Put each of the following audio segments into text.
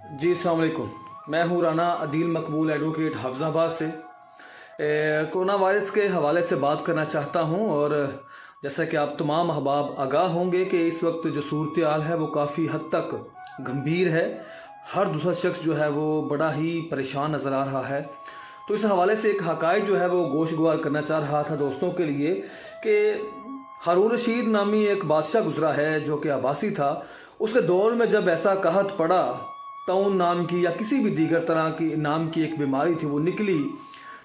जी अस्सलाम वालेकुम। मैं हूँ राना अदील मकबूल एडवोकेट हाफिज़ाबाद से। कोरोना वायरस के हवाले से बात करना चाहता हूँ। और जैसा कि आप तमाम अहबाब आगाह होंगे कि इस वक्त जो सूरत हाल है वो काफ़ी हद तक गंभीर है। हर दूसरा शख्स जो है वो बड़ा ही परेशान नज़र आ रहा है। तो इस हवाले से एक हक़ाइक़ जो है वो गोशगुआर करना चाह रहा था दोस्तों के लिए कि हारून रशीद नामी एक बादशाह गुजरा है जो कि अब्बासी था। उसके दौर में जब ऐसा कहत पड़ा, तौन नाम की या किसी भी दीगर तरह की नाम की एक बीमारी थी वो निकली,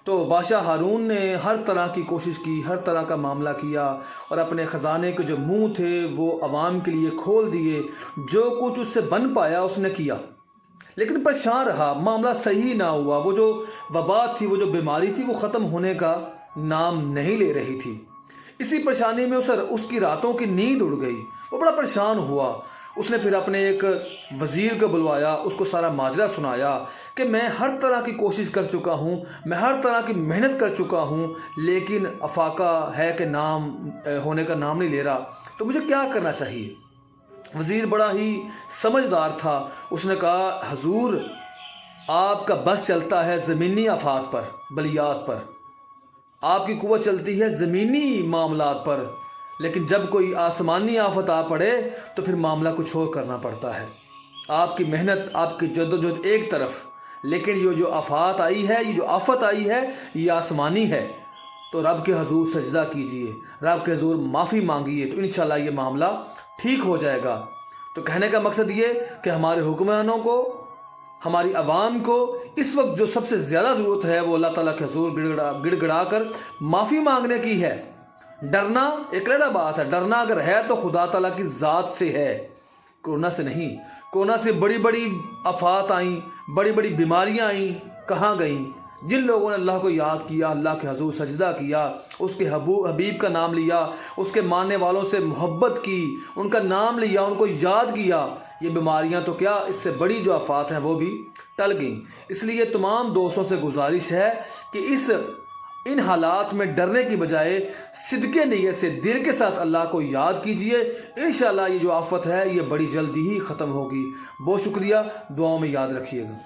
तो बादशाह हारून ने हर तरह की कोशिश की, हर तरह का मामला किया और अपने ख़जाने के जो मुंह थे वो आवाम के लिए खोल दिए। जो कुछ उससे बन पाया उसने किया, लेकिन परेशान रहा, मामला सही ना हुआ। वो जो वबा थी, वो जो बीमारी थी, वो ख़त्म होने का नाम नहीं ले रही थी। इसी परेशानी में उसकी रातों की नींद उड़ गई। वो बड़ा परेशान हुआ। उसने फिर अपने एक वज़ीर को बुलवाया, उसको सारा माजरा सुनाया कि मैं हर तरह की कोशिश कर चुका हूँ, मैं हर तरह की मेहनत कर चुका हूँ, लेकिन अफाका है कि नाम होने का नाम नहीं ले रहा, तो मुझे क्या करना चाहिए। वज़ीर बड़ा ही समझदार था। उसने कहा, हजूर आपका बस चलता है ज़मीनी आफात पर, बलियात पर, आपकी कुव्वत चलती है ज़मीनी मामलात पर, लेकिन जब कोई आसमानी आफत आ पड़े तो फिर मामला कुछ और करना पड़ता है। आपकी मेहनत, आपकी जद्दोजहद एक तरफ, लेकिन ये जो आफत आई है, ये जो आफत आई है, ये आसमानी है। तो रब के हजूर सजदा कीजिए, रब के हजूर माफ़ी मांगिए, तो इंशाल्लाह ये मामला ठीक हो जाएगा। तो कहने का मकसद ये कि हमारे हुक्मरानों को, हमारी आवाम को इस वक्त जो सबसे ज़्यादा ज़रूरत है वो अल्लाह ताला के हजूर गिड़गिड़ा कर माफ़ी मांगने की है। डरना एक अलग बात है, डरना अगर है तो खुदा ताला की ज़ात से है, कोरोना से नहीं। कोरोना से बड़ी बड़ी आफात आईं, बड़ी बड़ी बीमारियां आईं, कहाँ गईं? जिन लोगों ने अल्लाह को याद किया, अल्लाह के हजूर सजदा किया, उसके हबीब का नाम लिया, उसके मानने वालों से मोहब्बत की, उनका नाम लिया, उनको याद किया, ये बीमारियां तो क्या, इससे बड़ी जो आफात हैं वो भी टल गईं। इसलिए तमाम दोस्तों से गुजारिश है कि इन हालात में डरने की बजाय सिद्के नीयत से दिल के साथ अल्लाह को याद कीजिए। इंशाअल्लाह ये जो आफत है ये बड़ी जल्दी ही ख़त्म होगी। बहुत शुक्रिया, दुआओं में याद रखिएगा।